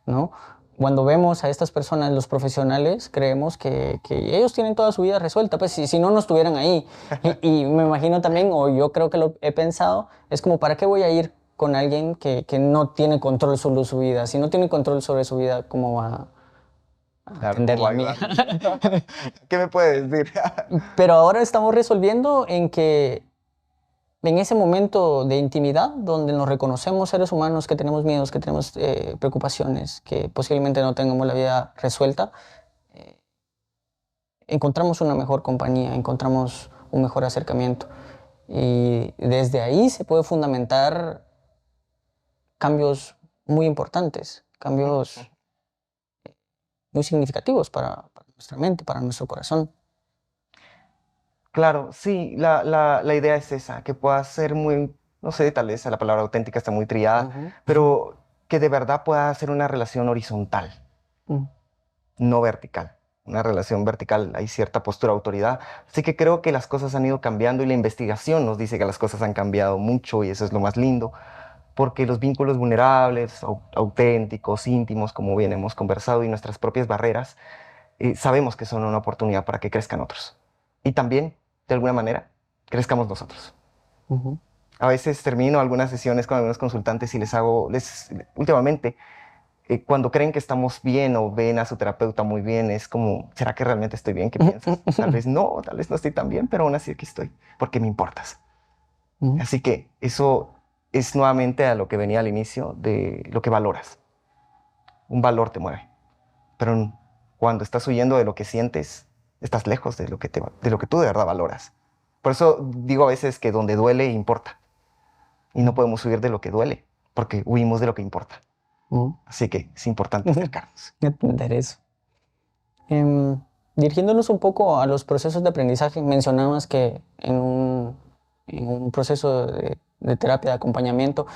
¿no? Cuando vemos a estas personas, los profesionales, creemos que ellos tienen toda su vida resuelta, pues si no, no estuvieran ahí. Y me imagino también, o yo creo que lo he pensado, es como, ¿para qué voy a ir con alguien que no tiene control sobre su vida? Si no tiene control sobre su vida, ¿cómo va a
Claro,
atender
¿cómo
la mía?
ayudarme? ¿Qué me puedes decir?
Pero ahora estamos resolviendo en que en ese momento de intimidad, donde nos reconocemos seres humanos que tenemos miedos, que tenemos preocupaciones, que posiblemente no tengamos la vida resuelta, encontramos una mejor compañía, encontramos un mejor acercamiento. Y desde ahí se puede fundamentar cambios muy importantes, cambios muy significativos para nuestra mente, para nuestro corazón.
Claro, sí, la idea es esa, que pueda ser muy, no sé, tal vez la palabra auténtica está muy trillada,
Ujú.
pero que de verdad pueda ser una relación horizontal,
Mm.
no vertical. Una relación vertical, hay cierta postura de autoridad. Así que creo que las cosas han ido cambiando y la investigación nos dice que las cosas han cambiado mucho y eso es lo más lindo, porque los vínculos vulnerables, auténticos, íntimos, como bien hemos conversado, y nuestras propias barreras, sabemos que son una oportunidad para que crezcan otros. Y también, de alguna manera, crezcamos nosotros.
Ujú.
A veces termino algunas sesiones con algunos consultantes y últimamente, cuando creen que estamos bien o ven a su terapeuta muy bien, es como, ¿será que realmente estoy bien? ¿Qué piensas? Tal vez no estoy tan bien, pero aún así aquí estoy, porque me importas. Así que eso es nuevamente a lo que venía al inicio de lo que valoras. Un valor te mueve, pero cuando estás huyendo de lo que sientes, estás lejos de lo que tú de verdad valoras. Por eso digo a veces que donde duele importa y no podemos huir de lo que duele, porque huimos de lo que importa. Así que es importante acercarnos.
Entender eso. Dirigiéndonos un poco a los procesos de aprendizaje, mencionabas que en un proceso de terapia de acompañamiento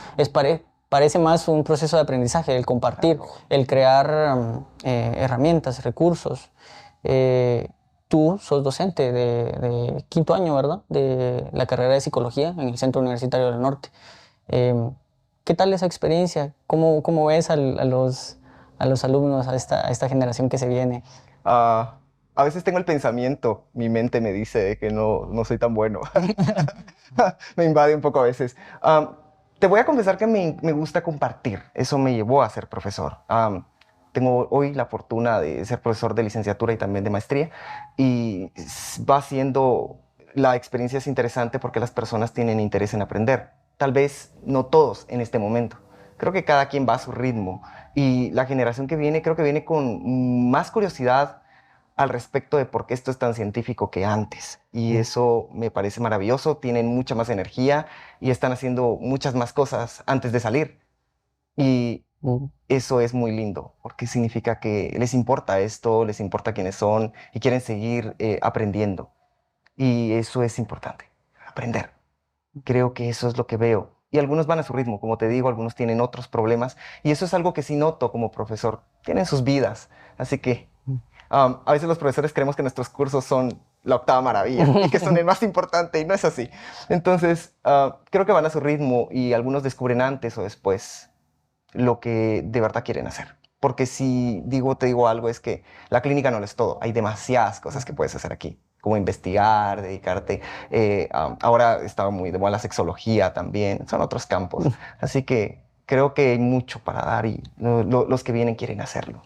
parece más un proceso de aprendizaje, el compartir, el crear herramientas, recursos. Tú sos docente de quinto año, ¿verdad? De la carrera de psicología en el Centro Universitario del Norte. ¿Qué tal esa experiencia? ¿Cómo ves a los alumnos, a esta generación que se viene?
A veces tengo el pensamiento, mi mente me dice que no soy tan bueno. Me invade un poco a veces. Te voy a confesar que me gusta compartir. Eso me llevó a ser profesor. Tengo hoy la fortuna de ser profesor de licenciatura y también de maestría. Y la experiencia es interesante porque las personas tienen interés en aprender. Tal vez no todos en este momento. Creo que cada quien va a su ritmo. Y la generación que viene creo que viene con más curiosidad al respecto de por qué esto es tan científico que antes. Y eso me parece maravilloso. Tienen mucha más energía y están haciendo muchas más cosas antes de salir. Y eso es muy lindo, porque significa que les importa esto, les importa quiénes son y quieren seguir aprendiendo. Y eso es importante, aprender. Creo que eso es lo que veo. Y algunos van a su ritmo, como te digo, algunos tienen otros problemas. Y eso es algo que sí noto como profesor. Tienen sus vidas. Así que a veces los profesores creemos que nuestros cursos son la octava maravilla y que son el más importante y no es así. Entonces, creo que van a su ritmo y algunos descubren antes o después lo que de verdad quieren hacer. Porque si te digo algo, es que la clínica no lo es todo. Hay demasiadas cosas que puedes hacer aquí, como investigar, dedicarte. Ahora está muy de moda la sexología también, son otros campos. Así que creo que hay mucho para dar y los que vienen quieren hacerlo.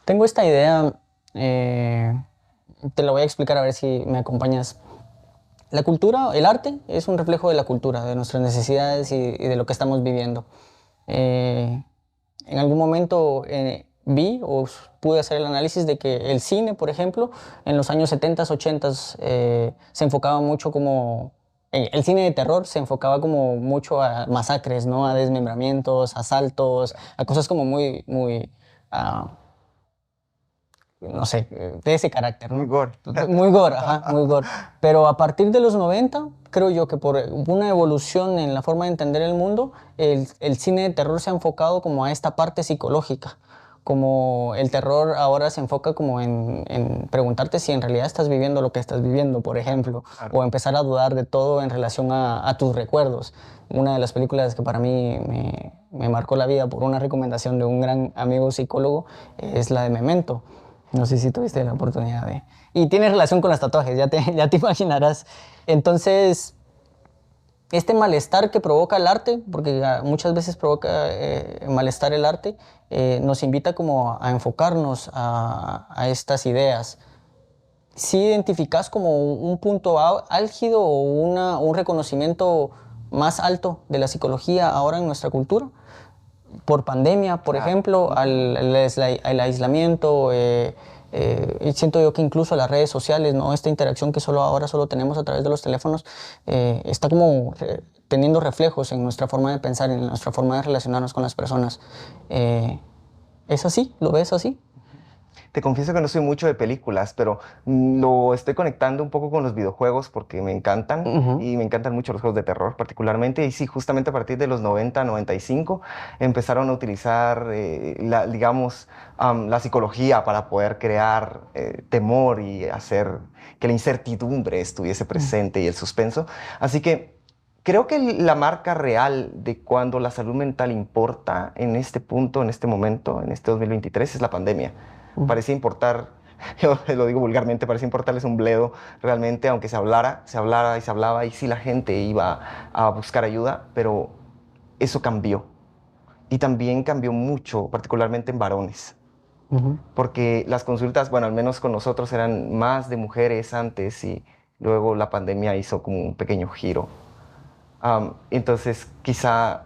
Tengo esta idea, te la voy a explicar a ver si me acompañas. La cultura, el arte, es un reflejo de la cultura, de nuestras necesidades y de lo que estamos viviendo. En algún momento vi o pude hacer el análisis de que el cine, por ejemplo, en los años 70, 80 se enfocaba mucho como... el cine de terror se enfocaba como mucho a masacres, ¿no? A desmembramientos, asaltos, a cosas como muy no sé, de ese carácter, ¿no?
Muy gore.
Muy gore, ajá, muy gore. Pero a partir de los 90, creo yo que por una evolución en la forma de entender el mundo, el cine de terror se ha enfocado como a esta parte psicológica. Como el terror ahora se enfoca como en preguntarte si en realidad estás viviendo lo que estás viviendo, por ejemplo,
Claro.
o empezar a dudar de todo en relación a tus recuerdos. Una de las películas que para mí me marcó la vida por una recomendación de un gran amigo psicólogo es la de Memento. No sé si tuviste la oportunidad de... Y tiene relación con los tatuajes, ya te imaginarás. Entonces, este malestar que provoca el arte, porque muchas veces provoca malestar el arte, nos invita como a enfocarnos a estas ideas. ¿Sí identificas como un punto álgido o un reconocimiento más alto de la psicología ahora en nuestra cultura? Por pandemia, por ejemplo, al aislamiento, siento yo que incluso las redes sociales, ¿no? Esta interacción que ahora solo tenemos a través de los teléfonos, está como teniendo reflejos en nuestra forma de pensar, en nuestra forma de relacionarnos con las personas. ¿Es así? ¿Lo ves así?
Te confieso que no soy mucho de películas, pero lo estoy conectando un poco con los videojuegos porque me encantan y me encantan mucho los juegos de terror particularmente. Y sí, justamente a partir de los 90, 95 empezaron a utilizar, la psicología para poder crear temor y hacer que la incertidumbre estuviese presente y el suspenso. Así que creo que la marca real de cuando la salud mental importa en este punto, en este momento, en este 2023, es la pandemia. Parecía importar yo lo digo vulgarmente, parece importarles un bledo realmente, aunque se hablara y se hablaba, y sí la gente iba a buscar ayuda, pero eso cambió. Y también cambió mucho, particularmente en varones. Porque las consultas, bueno, al menos con nosotros eran más de mujeres antes y luego la pandemia hizo como un pequeño giro. Entonces, quizá,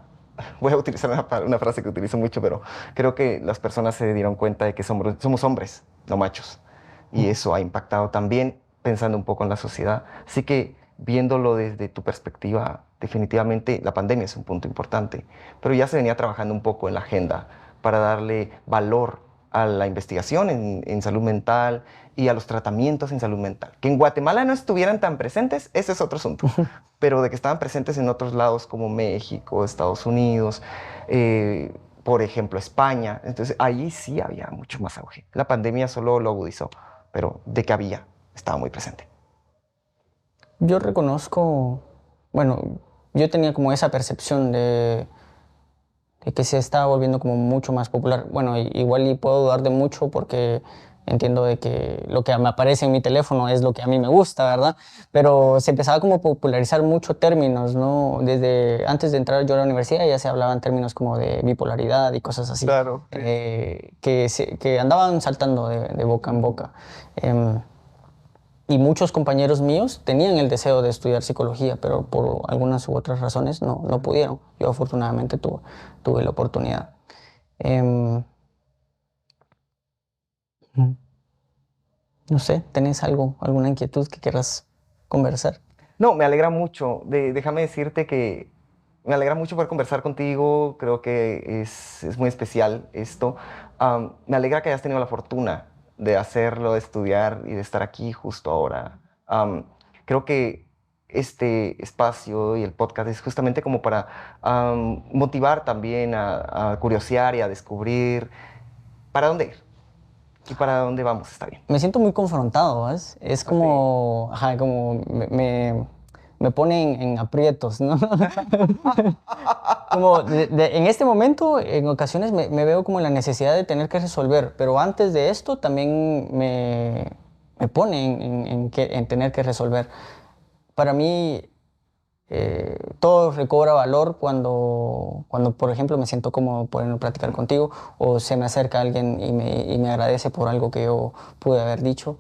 voy a utilizar una frase que utilizo mucho, pero creo que las personas se dieron cuenta de que somos hombres, no machos. Y eso ha impactado también, pensando un poco en la sociedad. Así que, viéndolo desde tu perspectiva, definitivamente la pandemia es un punto importante, pero ya se venía trabajando un poco en la agenda para darle valor a la investigación en salud mental y a los tratamientos en salud mental. Que en Guatemala no estuvieran tan presentes, ese es otro asunto, pero de que estaban presentes en otros lados como México, Estados Unidos, por ejemplo, España. Entonces, ahí sí había mucho más auge. La pandemia solo lo agudizó, pero de que había, estaba muy presente.
Yo reconozco, bueno, yo tenía como esa percepción de que se estaba volviendo como mucho más popular. Bueno, igual y puedo dudar de mucho porque entiendo de que lo que me aparece en mi teléfono es lo que a mí me gusta, ¿verdad? Pero se empezaba como a popularizar mucho términos, ¿no? Desde antes de entrar yo a la universidad ya se hablaban términos como de bipolaridad y cosas así.
Claro.
Que andaban saltando de boca en boca. Y muchos compañeros míos tenían el deseo de estudiar psicología, pero por algunas u otras razones no pudieron. Yo afortunadamente tuve la oportunidad. Em, no sé, ¿tenés alguna inquietud que quieras conversar?
No, me alegra mucho. Déjame decirte que me alegra mucho poder conversar contigo. Creo que es muy especial esto. Me alegra que hayas tenido la fortuna de hacerlo, de estudiar y de estar aquí justo ahora. Creo que este espacio y el podcast es justamente como para motivar también a curiosear y a descubrir para dónde ir y para dónde vamos. Está bien.
Me siento muy confrontado, ¿ves? Es como, ajá, como me pone en aprietos, ¿no? Como en este momento, en ocasiones me veo como en la necesidad de tener que resolver, pero antes de esto también me pone en tener que resolver. Para mí, todo recobra valor cuando, por ejemplo, me siento cómodo poder platicar contigo o se me acerca alguien y me agradece por algo que yo pude haber dicho.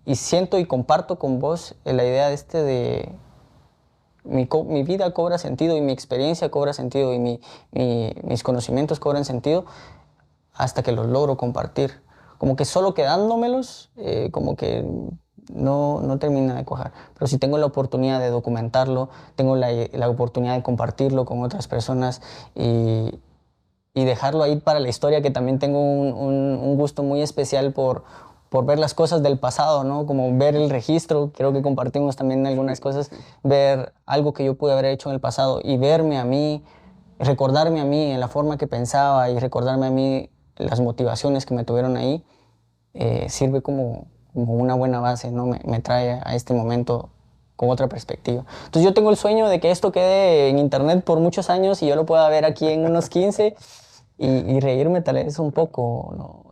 Y siento y comparto con vos la idea de mi vida cobra sentido y mi experiencia cobra sentido y mis conocimientos cobran sentido hasta que los logro compartir. Como que solo quedándomelos, como que no termina de cuajar. Pero si tengo la oportunidad de documentarlo, tengo la oportunidad de compartirlo con otras personas y dejarlo ahí para la historia, que también tengo un gusto muy especial por ver las cosas del pasado, ¿no? Como ver el registro, creo que compartimos también algunas cosas, ver algo que yo pude haber hecho en el pasado y verme a mí, recordarme a mí en la forma que pensaba y recordarme a mí las motivaciones que me tuvieron ahí, sirve como una buena base, ¿no? Me trae a este momento con otra perspectiva. Entonces yo tengo el sueño de que esto quede en internet por muchos años y yo lo pueda ver aquí en unos 15 y reírme tal vez un poco, ¿no?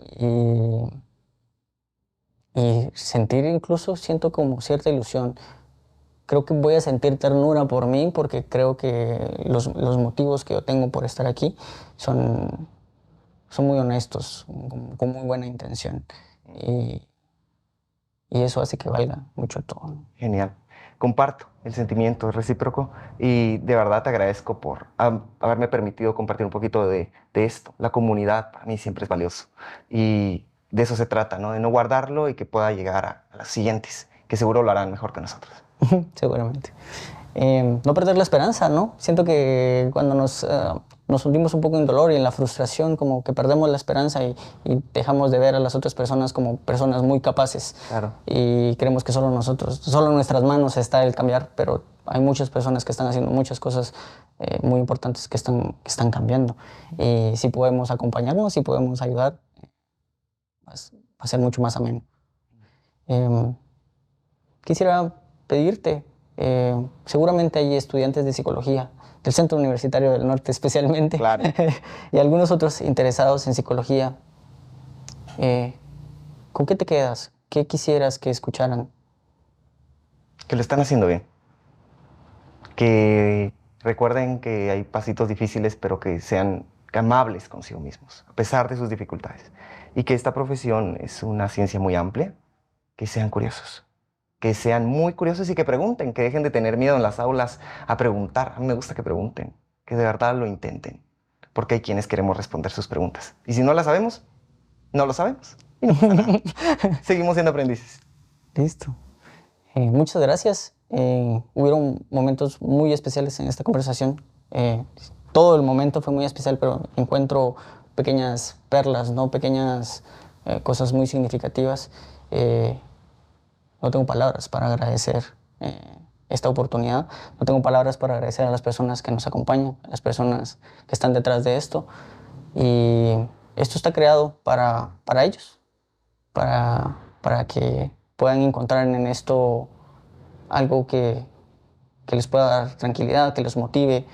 Y sentir incluso, siento como cierta ilusión. Creo que voy a sentir ternura por mí porque creo que los motivos que yo tengo por estar aquí son muy honestos, con muy buena intención. Y eso hace que valga mucho todo.
Genial. Comparto el sentimiento, es recíproco y de verdad te agradezco por haberme permitido compartir un poquito de esto. La comunidad para mí siempre es valioso y de eso se trata, ¿no? De no guardarlo y que pueda llegar a las siguientes, que seguro lo harán mejor que nosotros.
Seguramente. No perder la esperanza, ¿no? Siento que cuando nos hundimos un poco en dolor y en la frustración, como que perdemos la esperanza y dejamos de ver a las otras personas como personas muy capaces.
Claro.
Y creemos que solo en nuestras manos está el cambiar, pero hay muchas personas que están haciendo muchas cosas muy importantes que están cambiando. Y si podemos acompañarnos, si podemos ayudar, va a ser mucho más ameno. Quisiera pedirte, seguramente hay estudiantes de psicología, del Centro Universitario del Norte especialmente,
Claro.
y algunos otros interesados en psicología. ¿Con qué te quedas? ¿Qué quisieras que escucharan?
Que lo están haciendo bien. Que recuerden que hay pasitos difíciles, pero que sean amables consigo mismos, a pesar de sus dificultades. Y que esta profesión es una ciencia muy amplia, que sean curiosos, que sean muy curiosos y que pregunten, que dejen de tener miedo en las aulas a preguntar. A mí me gusta que pregunten, que de verdad lo intenten, porque hay quienes queremos responder sus preguntas. Y si no las sabemos, no lo sabemos. Y no pasa nada. Seguimos siendo aprendices.
Listo. Muchas gracias. Hubieron momentos muy especiales en esta conversación. Todo el momento fue muy especial, pero encuentro pequeñas perlas, ¿no? Pequeñas cosas muy significativas. No tengo palabras para agradecer esta oportunidad. No tengo palabras para agradecer a las personas que nos acompañan, a las personas que están detrás de esto. Y esto está creado para ellos, para que puedan encontrar en esto algo que les pueda dar tranquilidad, que los motive,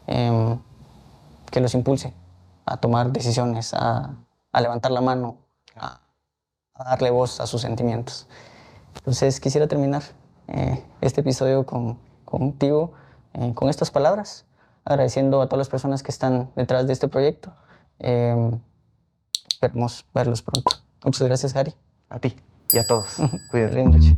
que los impulse a tomar decisiones, a levantar la mano, a darle voz a sus sentimientos. Entonces quisiera terminar este episodio contigo con estas palabras, agradeciendo a todas las personas que están detrás de este proyecto. Esperemos verlos pronto. Muchas gracias, Harry.
A ti y a todos. Cuídate.
Feliz noche.